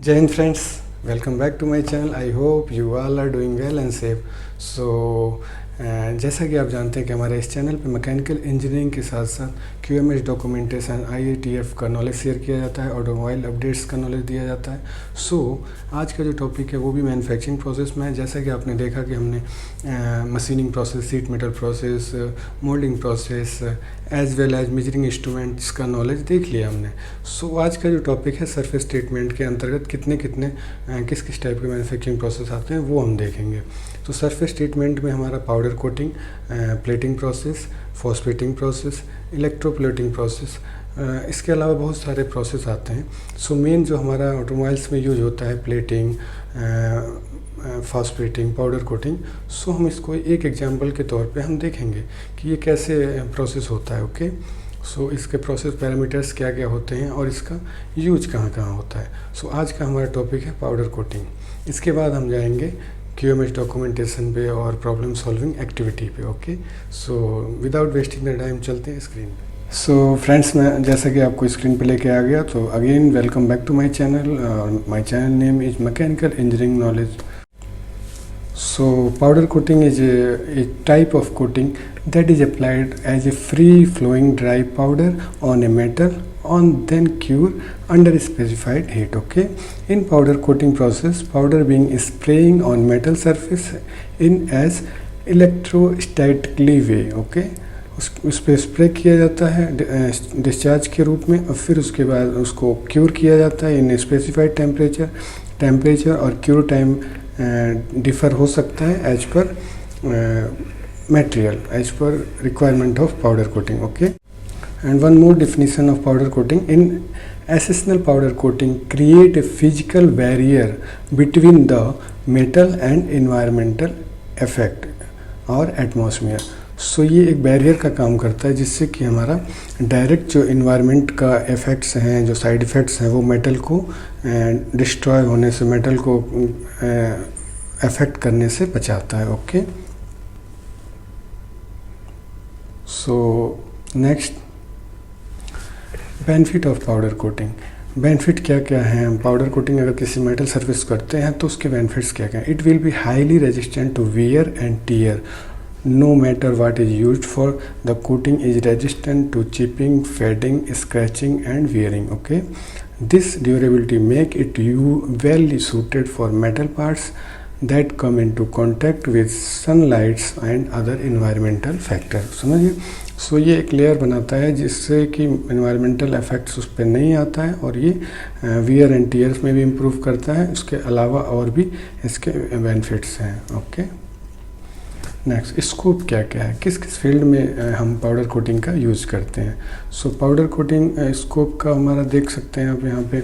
जय हिंद friends, welcome back to my channel. I hope you all are doing well and safe. जैसा कि आप जानते हैं कि हमारे इस चैनल पे मैकेनिकल इंजीनियरिंग के साथ साथ QMS डॉक्यूमेंटेशन, IATF का नॉलेज शेयर किया जाता है, ऑटोमोबाइल अपडेट्स का नॉलेज दिया जाता है। आज का जो टॉपिक है वो भी मैन्युफैक्चरिंग प्रोसेस में है। जैसा कि आपने देखा कि हमने machining process, sheet metal process, moulding process as well as measuring instruments का नॉलेज देख लिया हमने। आज का जो टॉपिक है सरफेस ट्रीटमेंट के अंतर्गत किस किस टाइप के मैन्युफैक्चरिंग प्रोसेस आते हैं वो हम देखेंगे। तो सरफेस ट्रीटमेंट में हमारा powder coating, plating process, phosphating process, electroplating process, इसके अलावा बहुत सारे प्रोसेस आते हैं। मेन जो हमारा ऑटोमोबाइल्स में यूज होता है प्लेटिंग, फॉस्फेटिंग, पाउडर कोटिंग, हम इसको एक एग्जांपल के तौर पे हम देखेंगे कि ये कैसे प्रोसेस होता है। ओके, इसके प्रोसेस पैरामीटर्स क्या क्या होते हैं और इसका यूज कहाँ कहाँ होता है। आज का हमारा टॉपिक है पाउडर कोटिंग। इसके बाद हम जाएंगे QMS डॉक्यूमेंटेशन पे और प्रॉब्लम सॉल्विंग एक्टिविटी पे। Okay, without wasting the time चलते हैं स्क्रीन पे। फ्रेंड्स, मैं जैसा कि आपको स्क्रीन पे लेके आ गया, तो again welcome back to my channel. My channel name is mechanical engineering knowledge. Powder coating is a type of coating that is applied as a free flowing dry powder on a metal then cure under a specified heat. Okay, in powder coating process, powder being spraying on metal surface in as electrostatically way. Okay, उस पर spray किया जाता है discharge के रूप में, और फिर उसके बाद उसको क्यूर किया जाता है इन स्पेसिफाइड टेम्परेचर और क्यूर टाइम डिफ़र हो सकता है as per material, as per requirement of powder coating. Okay, and one more definition of powder coating: in essential powder coating create a physical barrier between the metal and environmental effect और atmosphere. ये एक barrier का काम करता है जिससे कि हमारा डायरेक्ट जो इन्वायरमेंट का इफ़ेक्ट्स हैं, जो साइड इफ़ेक्ट्स हैं, वो मेटल को डिस्ट्रॉय होने से, मेटल को अफेक्ट करने से बचाता है। Okay, next, benefit of powder coating. Benefit क्या क्या हैं? पाउडर कोटिंग अगर किसी मेटल सरफेस करते हैं तो उसके बेनिफिट्स क्या क्या हैं? It will be highly resistant to wear and tear. No matter what is used for, the coating is resistant to chipping, fading, scratching and wearing. Okay, this durability make it well suited for metal parts that come into contact with sunlight and other environmental factors. समझिए, ये एक layer बनाता है जिससे कि environmental effects उस पर नहीं आता है, और ये वियर एंड टीयर्स में भी इम्प्रूव करता है। उसके अलावा और भी इसके बेनिफिट्स हैं। ओके, नेक्स्ट, स्कोप क्या क्या है, किस किस फील्ड में हम पाउडर कोटिंग का यूज़ करते हैं। पाउडर कोटिंग स्कोप का हमारा देख सकते हैं आप यहाँ पे।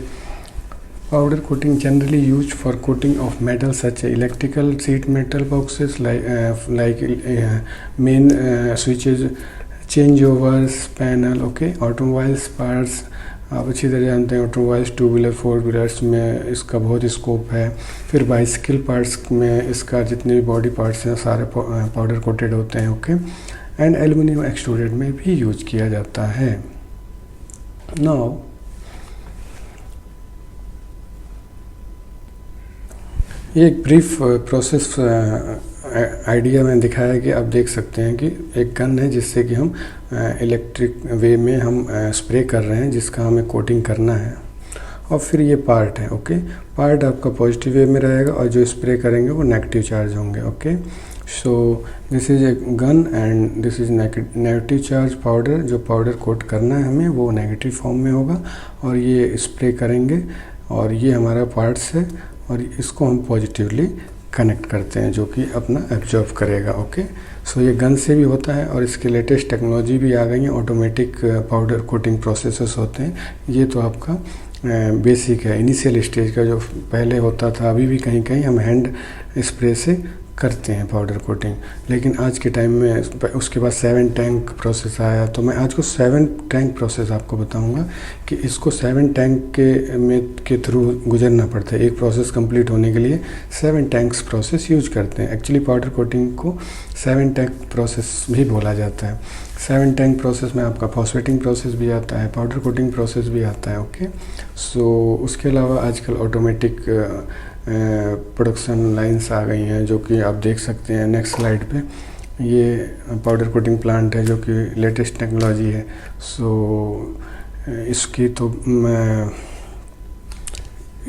Powder coating generally use for coating of metal such electrical sheet metal boxes like main switches, change overs, panel. Okay, automobiles parts आप अच्छी तरह जानते हैं, automobiles, two wheeler, four wheelers में इसका बहुत स्कोप है। फिर बाइसिकल पार्ट्स में इसका जितने भी बॉडी पार्ट्स हैं सारे पाउडर कोटेड होते हैं। ओके, एंड एल्युमिनियम एक्सट्रूडेड में भी यूज किया जाता है। नाउ ये एक ब्रीफ प्रोसेस आइडिया में दिखाया कि आप देख सकते हैं कि एक गन है जिससे कि हम इलेक्ट्रिक वे में हम स्प्रे कर रहे हैं, जिसका हमें कोटिंग करना है। और फिर ये पार्ट है। ओके, पार्ट आपका पॉजिटिव वे में रहेगा और जो स्प्रे करेंगे वो नेगेटिव चार्ज होंगे। Okay, this is a gun and this is negative charge powder. जो पाउडर कोट करना है हमें वो नेगेटिव फॉर्म में होगा और ये स्प्रे करेंगे, और ये हमारा पार्ट्स है और इसको हम पॉजिटिवली कनेक्ट करते हैं जो कि अपना एब्जॉर्ब करेगा। ओके, ये गन से भी होता है और इसके लेटेस्ट टेक्नोलॉजी भी आ गई है, ऑटोमेटिक पाउडर कोटिंग प्रोसेसेस होते हैं। ये तो आपका बेसिक है, इनिशियल स्टेज का जो पहले होता था। अभी भी कहीं कहीं हम हैंड स्प्रे से करते हैं पाउडर कोटिंग, लेकिन आज के टाइम में उसके बाद 7 टैंक प्रोसेस आया। तो मैं आज को 7 टैंक प्रोसेस आपको बताऊंगा कि इसको 7 टैंक के थ्रू गुजरना पड़ता है। एक प्रोसेस कंप्लीट होने के लिए 7 टैंक्स प्रोसेस यूज करते हैं। एक्चुअली पाउडर कोटिंग को 7 टैंक प्रोसेस भी बोला जाता है। 7 टैंक प्रोसेस में आपका फॉस्फेटिंग प्रोसेस भी आता है, पाउडर कोटिंग प्रोसेस भी आता है। ओके, सो उसके अलावा आजकल ऑटोमेटिक प्रोडक्शन लाइंस आ गई हैं, जो कि आप देख सकते हैं नेक्स्ट स्लाइड पे। ये पाउडर कोटिंग प्लांट है जो कि लेटेस्ट टेक्नोलॉजी है। सो इसकी तो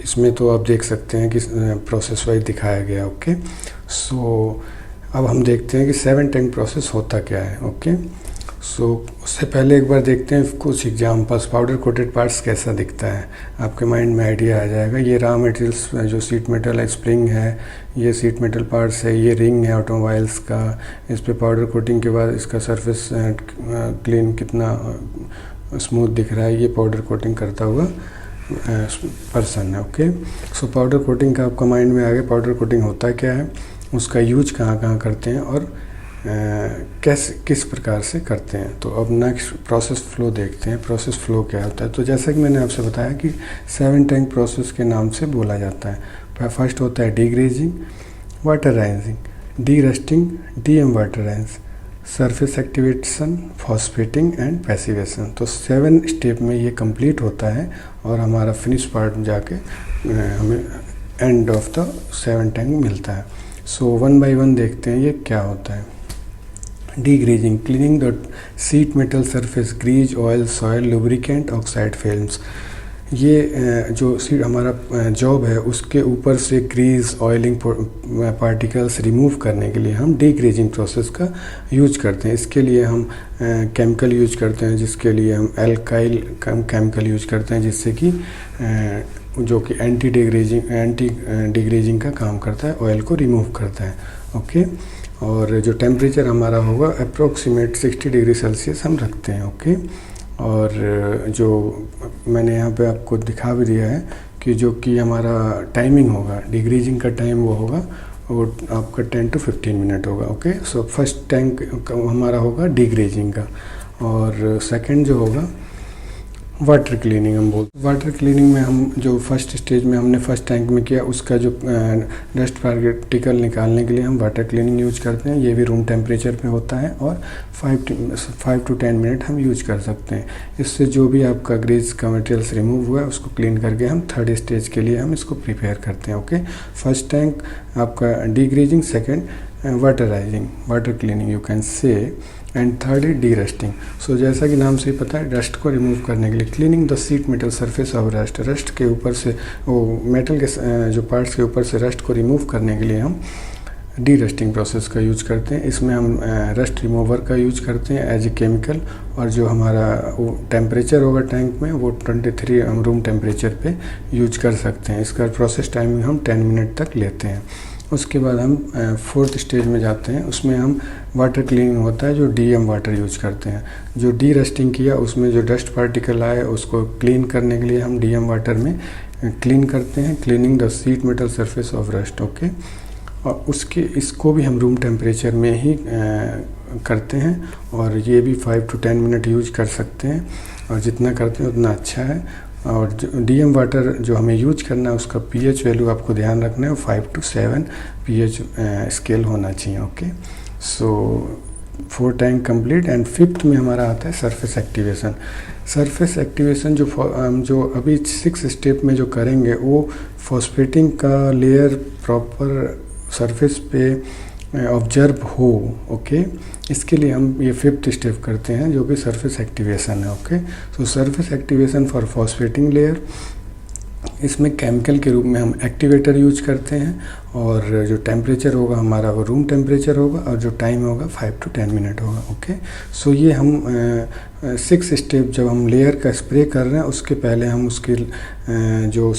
इसमें तो आप देख सकते हैं कि प्रोसेस वाइज दिखाया गया। ओके, सो अब हम देखते हैं कि 7 टैंक प्रोसेस होता क्या है। ओके, सो उससे पहले एक बार देखते हैं कुछ एग्जांपल्स। पाउडर कोटेड पार्ट्स कैसा दिखता है, आपके माइंड में आइडिया आ जाएगा। ये रॉ मटेरियल्स जो सीट मेटल है, स्प्रिंग है, ये सीट मेटल पार्ट्स है, ये रिंग है ऑटोमोबाइल्स का। इस पे पाउडर कोटिंग के बाद इसका सरफेस क्लीन कितना स्मूथ दिख रहा है, ये पाउडर कोटिंग करता हुआ पर्सन है। ओके, सो पाउडर कोटिंग का आपका माइंड में आ गया पाउडर कोटिंग होता क्या है, उसका यूज कहाँ कहाँ करते हैं और कैसे किस प्रकार से करते हैं। तो अब नेक्स्ट प्रोसेस फ्लो देखते हैं। प्रोसेस फ्लो क्या होता है, तो जैसा कि मैंने आपसे बताया कि 7 टैंक प्रोसेस के नाम से बोला जाता है। फर्स्ट होता है degreasing, waterising, derusting, DM waterise, surface activation, phosphating and passivation. तो 7 स्टेप में ये कंप्लीट होता है और हमारा फिनिश पार्ट जाके हमें एंड ऑफ द 7 टैंक मिलता है। सो 1 बाय 1 देखते हैं ये क्या होता है। Degreasing, cleaning the sheet metal surface, grease, oil, soil, lubricant, oxide films. ये जो हमारा जॉब है उसके ऊपर से ग्रीज, ऑयलिंग पार्टिकल्स रिमूव करने के लिए हम डीग्रेजिंग प्रोसेस का यूज करते हैं। इसके लिए हम केमिकल यूज करते हैं, जिसके लिए हम एल्काइल केमिकल यूज करते हैं, जिससे कि जो कि एंटी डिग्रेजिंग का काम करता है, ऑयल को रिमूव करता है। ओके, और जो टेम्परेचर हमारा होगा अप्रोक्सीमेट 60 डिग्री सेल्सियस हम रखते हैं। ओके, और जो मैंने यहाँ पे आपको दिखा भी दिया है कि जो कि हमारा टाइमिंग होगा, डिग्रीजिंग का टाइम वो होगा, वो आपका 10 to 15 मिनट होगा। ओके, सो फर्स्ट टैंक हमारा होगा डिग्रेजिंग का, और सेकंड जो होगा वाटर क्लीनिंग हम बोलते हैं। वाटर क्लीनिंग में हम जो फर्स्ट स्टेज में हमने फर्स्ट टैंक में किया, उसका जो डस्ट पार्टिकल निकालने के लिए हम वाटर क्लीनिंग यूज करते हैं। ये भी रूम टेम्परेचर पे होता है और 5 to 10 मिनट हम यूज कर सकते हैं। इससे जो भी आपका ग्रीज का मटेरियल्स रिमूव हुआ है उसको क्लीन करके हम थर्ड स्टेज के लिए हम इसको प्रिपेयर करते हैं। ओके, फर्स्ट टैंक आपका degreasing, second waterising, water cleaning you can say, and third है डी रस्टिंग। सो जैसा कि नाम से ही पता है, डस्ट को रिमूव करने के लिए cleaning the sheet metal surface of rust, rust के ऊपर से वो मेटल के जो पार्ट्स के ऊपर से रस्ट को रिमूव करने के लिए हम डी रस्टिंग प्रोसेस का यूज करते हैं। इसमें हम रस्ट रिमूवर का यूज करते हैं एज ए केमिकल, और जो हमारा वो टेम्परेचर होगा टैंक में वो 23 हम रूम टेम्परेचर पे यूज कर सकते हैं। इसका प्रोसेस टाइमिंग हम 10 मिनट तक लेते हैं। उसके बाद हम फोर्थ स्टेज में जाते हैं, उसमें हम वाटर क्लीनिंग होता है जो डीएम वाटर यूज करते हैं। जो डी रस्टिंग किया उसमें जो डस्ट पार्टिकल आए उसको क्लीन करने के लिए हम डीएम वाटर में क्लीन करते हैं, cleaning the sheet metal surface of rust. Okay, और इसको भी हम रूम टेम्परेचर में ही करते हैं, और ये भी 5 to 10 मिनट यूज कर सकते हैं, और जितना करते हैं उतना अच्छा है। और डीएम वाटर जो हमें यूज करना है उसका पीएच वैल्यू आपको ध्यान रखना है, 5 to 7 पीएच स्केल होना चाहिए। Okay, so 4 tank complete, and fifth में हमारा आता है सरफेस एक्टिवेशन। सरफेस एक्टिवेशन जो अभी 6 स्टेप में जो करेंगे वो फॉस्फेटिंग का लेयर प्रॉपर सरफेस पे ऑब्जर्व हो। ओके, इसके लिए हम ये 5th स्टेप करते हैं जो कि सरफेस एक्टिवेशन है। Okay, so surface activation for phosphating layer, इसमें केमिकल के रूप में हम एक्टिवेटर यूज करते हैं, और जो टेम्परेचर होगा हमारा वो रूम टेम्परेचर होगा, और जो टाइम होगा 5 to 10 मिनट होगा। ओके, सो ये हम 6 स्टेप जब हम लेयर का स्प्रे कर रहे हैं उसके पहले हम उसकी जो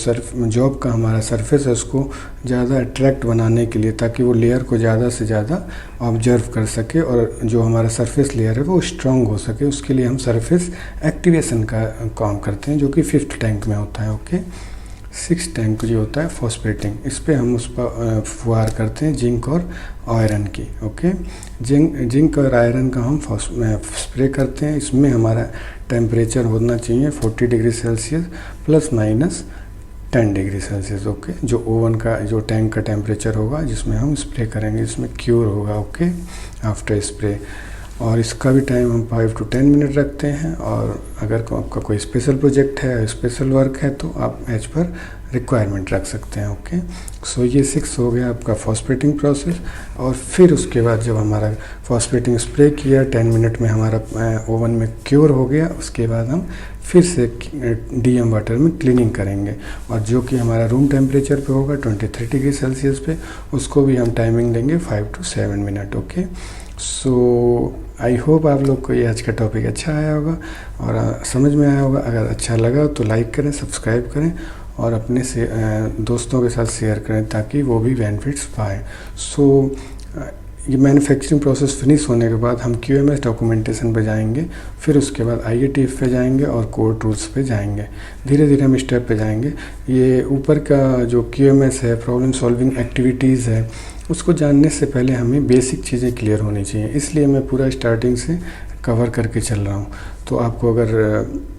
जॉब का हमारा सरफेस है उसको ज़्यादा अट्रैक्ट बनाने के लिए, ताकि वो लेयर को ज़्यादा से ज़्यादा ऑब्जर्व कर सके और जो हमारा सरफेस लेयर है वो स्ट्रॉन्ग हो सके, उसके लिए हम सरफेस एक्टिवेशन का काम करते हैं, जो कि 5th टैंक में होता है। ओके, 6th टैंक जो होता है फॉस्फेटिंग, इस पर हम उस पर फुहार करते हैं जिंक और आयरन की। ओके, जिंक और आयरन का हम स्प्रे करते हैं। इसमें हमारा टेम्परेचर होना चाहिए 40 degree Celsius +- 10 degree Celsius. Okay, जो ओवन का जो टैंक का टेम्परेचर होगा जिसमें हम स्प्रे करेंगे, इसमें क्योर होगा। ओके, आफ्टर स्प्रे, और इसका भी टाइम हम 5 to 10 मिनट रखते हैं। और अगर आपका कोई स्पेशल प्रोजेक्ट है, स्पेशल वर्क है, तो आप एज पर रिक्वायरमेंट रख सकते हैं। ओके, सो ये 6 हो गया आपका फॉस्फेटिंग प्रोसेस। और फिर उसके बाद जब हमारा फॉस्फेटिंग स्प्रे किया 10 मिनट में हमारा ओवन में क्योर हो गया, उसके बाद हम फिर से DM वाटर में क्लीनिंग करेंगे, और जो कि हमारा रूम टेम्परेचर पे होगा 23 डिग्री सेल्सियस पे, उसको भी हम टाइमिंग देंगे 5 to 7 minute. Okay, so I hope आप लोग को ये आज का टॉपिक अच्छा आया होगा और समझ में आया होगा। अगर अच्छा लगा तो लाइक करें, सब्सक्राइब करें और अपने से दोस्तों के साथ शेयर करें ताकि वो भी बेनिफिट्स पाएँ। सो ये मैन्युफैक्चरिंग प्रोसेस फिनिश होने के बाद हम QMS डॉक्यूमेंटेशन पे जाएंगे, फिर उसके बाद IATF पे जाएंगे और कोर टूल्स पे जाएंगे। धीरे धीरे हम स्टेप पे जाएंगे। ये ऊपर का जो QMS है, प्रॉब्लम सॉल्विंग एक्टिविटीज़ है, उसको जानने से पहले हमें बेसिक चीज़ें क्लियर होनी चाहिए, इसलिए मैं पूरा स्टार्टिंग से कवर करके चल रहा हूँ। तो आपको अगर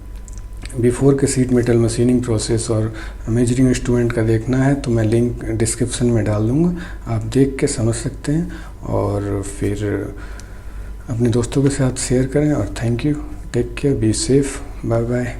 बिफोर के शीट मेटल मशीनिंग प्रोसेस और मेजरिंग इंस्ट्रूमेंट का देखना है तो मैं लिंक डिस्क्रिप्शन में डाल दूँगा, आप देख के समझ सकते हैं और फिर अपने दोस्तों के साथ शेयर करें। और thank you, take care, be safe, bye bye.